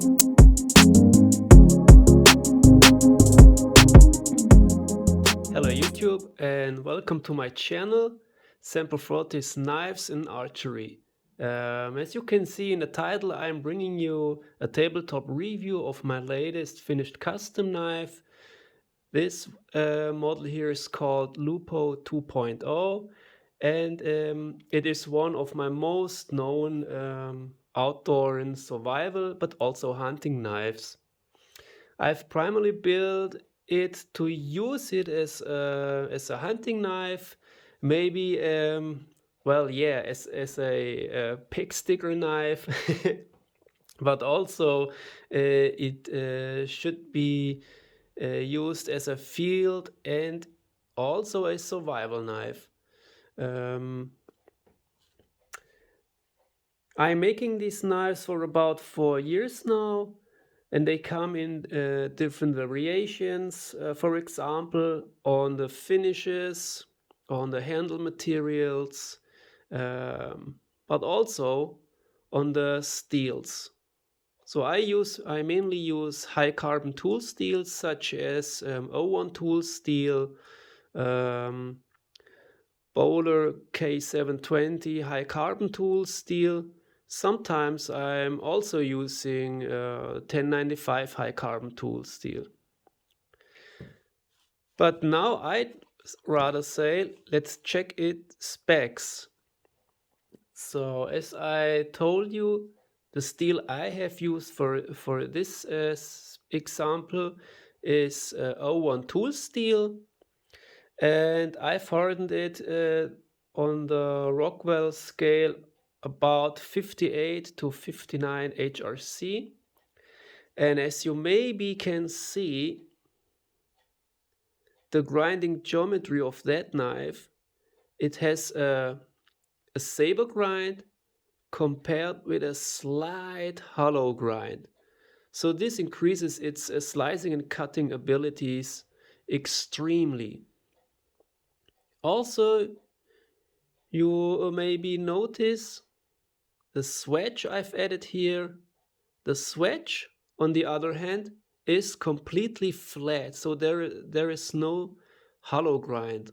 Hello YouTube and welcome to my channel, Semperfortis Knives in Archery. As you can see in the title, I'm bringing you a tabletop review of my latest finished custom knife. This model here is called LUPO 2.0 and it is one of my most known outdoor and survival but also hunting knives. I've primarily built it to use it as a hunting knife, maybe as a pig sticker knife, but also it should be used as a field and also a survival knife. I'm making these knives for about 4 years now, and they come in different variations. For example, on the finishes, on the handle materials, but also on the steels. So I mainly use high carbon tool steels such as 01 tool steel, Bowler K720 high carbon tool steel. Sometimes I'm also using 1095 high carbon tool steel. But now I'd rather say let's check its specs. So as I told you, the steel I have used for this example is 01 tool steel, and I've hardened it on the Rockwell scale about 58 to 59 HRC. And as you maybe can see, the grinding geometry of that knife, it has a saber grind compared with a slight hollow grind. So this increases its slicing and cutting abilities extremely. Also, you maybe notice the swedge I've added here. The swedge, on the other hand, is completely flat, so there is no hollow grind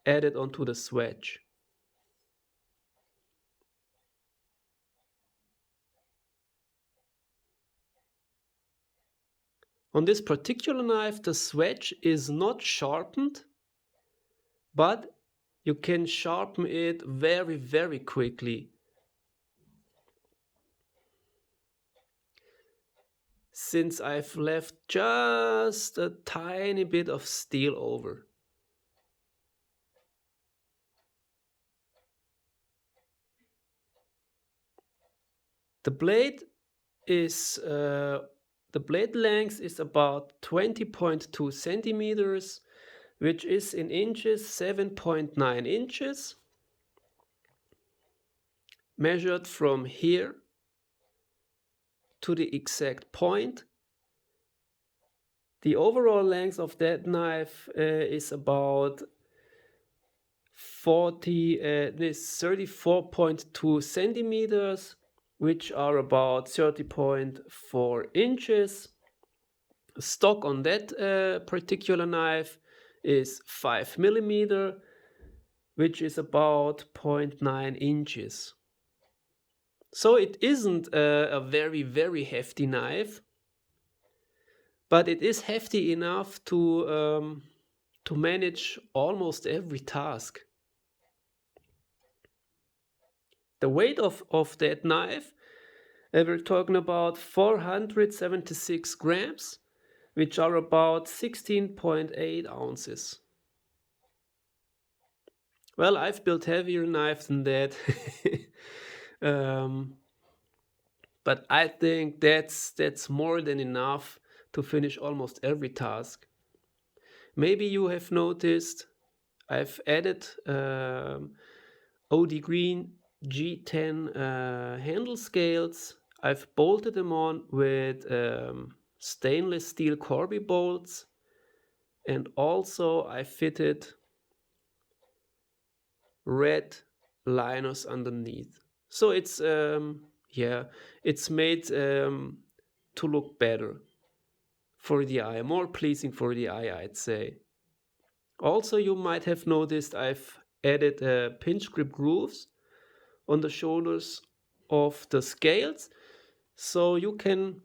added onto the swedge. On this particular knife, the swedge is not sharpened, but you can sharpen it very, very quickly. Since I've left just a tiny bit of steel over. The blade length is about 20.2 centimeters, which is in inches 7.9 inches, measured from here to the exact point. The overall length of that knife is about 34.2 centimeters, which are about 30.4 inches. Stock on that particular knife is 5 millimeter, which is about 0.9 inches. So it isn't a very, very hefty knife, but it is hefty enough to manage almost every task. The weight of that knife, we're talking about 476 grams, which are about 16.8 ounces. Well, I've built heavier knives than that. But I think that's more than enough to finish almost every task. Maybe you have noticed I've added OD Green G10 handle scales. I've bolted them on with stainless steel Corby bolts, and also I fitted red liners underneath. So it's it's made to look better for the eye, more pleasing for the eye, I'd say. Also, you might have noticed I've added pinch grip grooves on the shoulders of the scales, so you can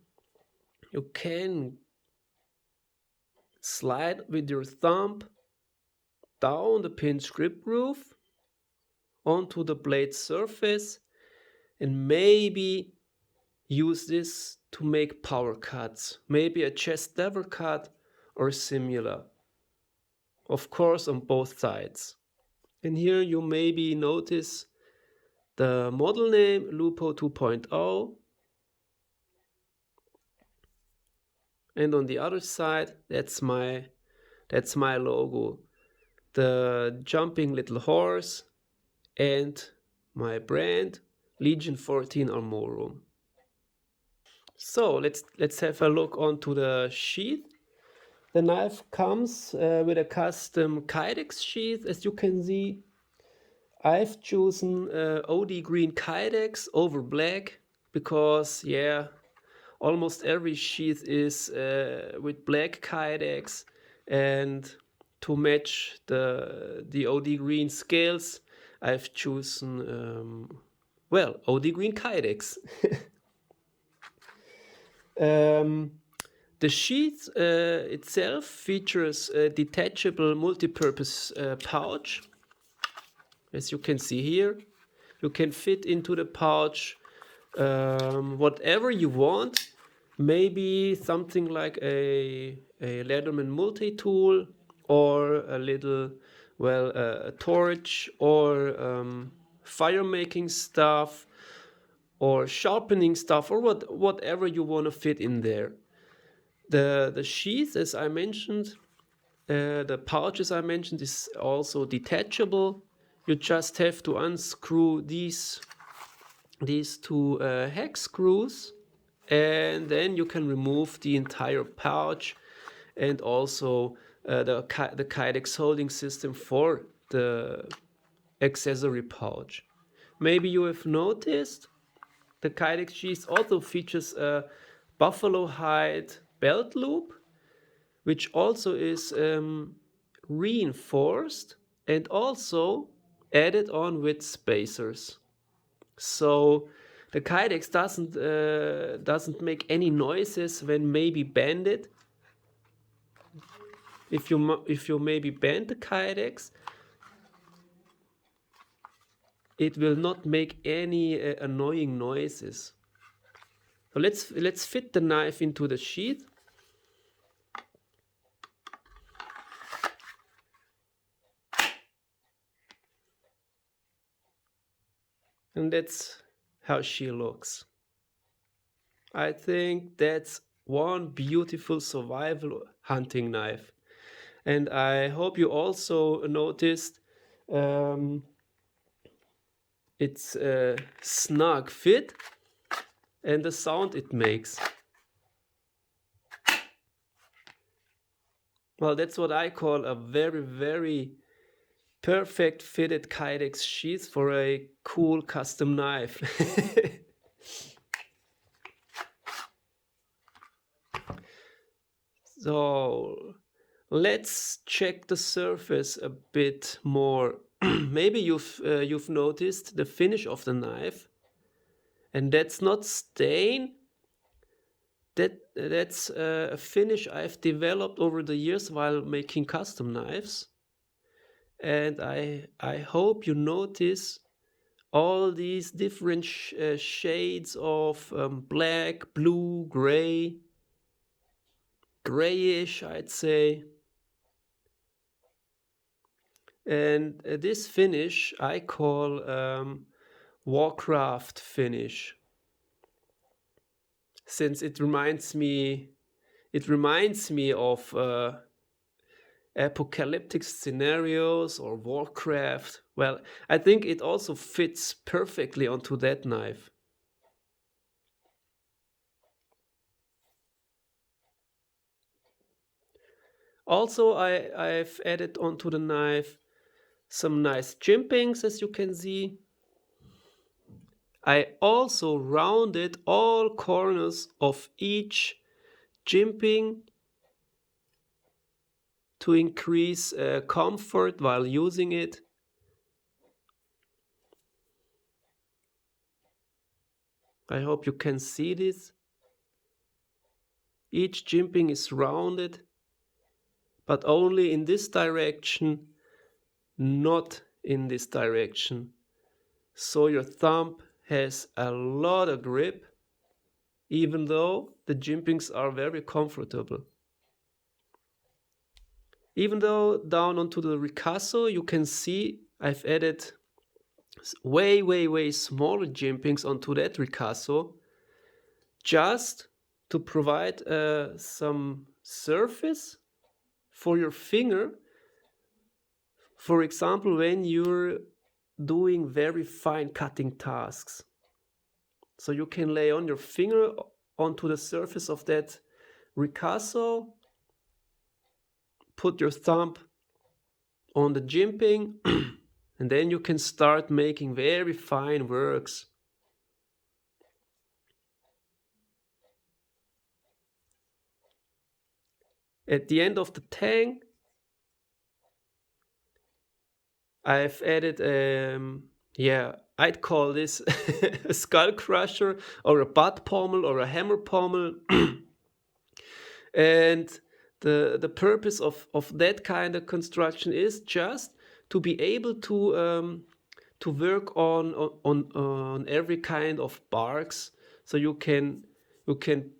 slide with your thumb down the pinch grip groove onto the blade surface and maybe use this to make power cuts, maybe a chest lever cut or similar, of course on both sides. And here you maybe notice the model name LUPO 2.0, and on the other side that's my logo, the jumping little horse and my brand LEG.XIII-ARMORUM. So let's have a look onto the sheath. The knife comes with a custom kydex sheath. As you can see, I've chosen OD green kydex over black because, yeah, almost every sheath is with black kydex, and to match the OD green scales, I've chosen OD green kydex. The sheath itself features a detachable multi-purpose pouch. As you can see here, you can fit into the pouch whatever you want. Maybe something like a Leatherman multi-tool, or a little, a torch, or fire making stuff, or sharpening stuff, or whatever you want to fit in there. The sheath, as I mentioned, the pouch, as I mentioned, is also detachable. You just have to unscrew these two hex screws, and then you can remove the entire pouch, and also the kydex holding system for the accessory pouch. Maybe you have noticed the kydex sheath also features a buffalo hide belt loop, which also is reinforced and also added on with spacers. So the kydex doesn't make any noises when maybe bended. If you maybe bend the kydex, it will not make any annoying noises. So let's fit the knife into the sheath. And that's how she looks. I think that's one beautiful survival hunting knife. And I hope you also noticed its snug fit and the sound it makes. Well, that's what I call a very, very perfect fitted kydex sheath for a cool custom knife. So let's check the surface a bit more. Maybe you've noticed the finish of the knife, and that's not stain. That's a finish I've developed over the years while making custom knives. And I hope you notice all these different shades of black, blue, gray, grayish, I'd say. And this finish I call Warcraft finish, since it reminds me of apocalyptic scenarios or Warcraft. Well, I think it also fits perfectly onto that knife. Also, I've added onto the knife some nice jimpings, as you can see. I also rounded all corners of each jimping to increase comfort while using it. I hope you can see this. Each jimping is rounded, but only in this direction, not in this direction. So your thumb has a lot of grip, even though the jimpings are very comfortable. Even though down onto the ricasso, you can see I've added way smaller jimpings onto that ricasso, just to provide some surface for your finger. For example, when you're doing very fine cutting tasks. So you can lay on your finger onto the surface of that ricasso, put your thumb on the jimping, and then you can start making very fine works. At the end of the tang, I've added, I'd call this a skull crusher or a butt pommel or a hammer pommel. And the purpose of that kind of construction is just to be able to work on every kind of barks. So you can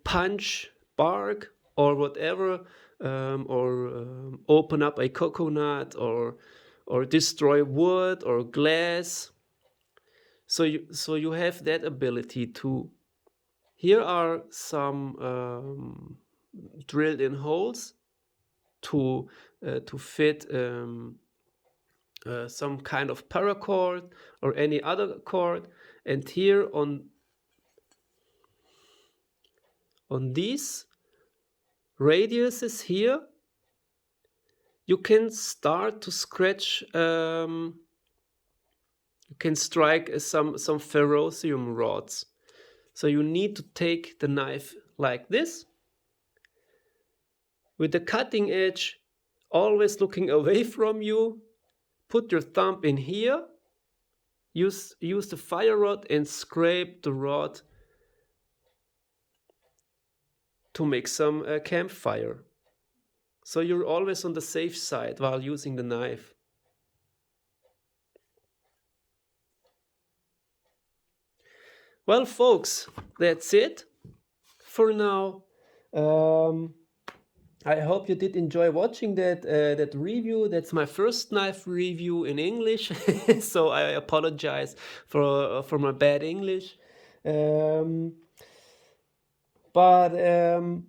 punch bark or whatever, or open up a coconut or destroy wood or glass. So you have that ability to. Here are some drilled in holes to fit some kind of paracord or any other cord, and here on these radiuses here you can start to scratch, you can strike some ferrocium rods. So you need to take the knife like this, with the cutting edge always looking away from you. Put your thumb in here, use the fire rod and scrape the rod to make some campfire. So you're always on the safe side while using the knife. Well, folks, that's it for now. I hope you did enjoy watching that review. That's my first knife review in English, so I apologize for my bad English.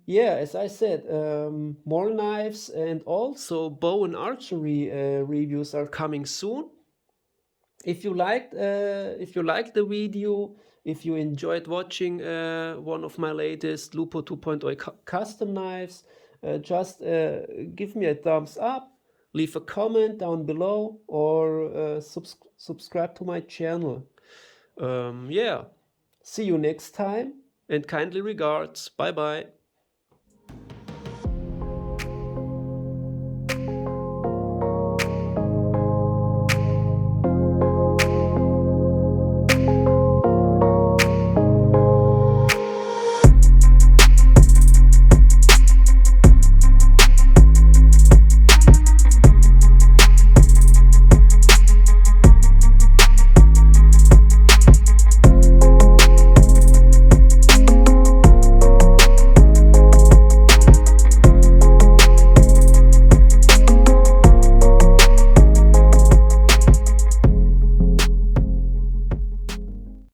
Yeah, as I said, more knives and also bow and archery reviews are coming soon. If you liked the video, if you enjoyed watching one of my latest LUPO 2.0 custom knives, just give me a thumbs up, leave a comment down below, or subscribe to my channel. Yeah, see you next time, and kindly regards. Bye bye.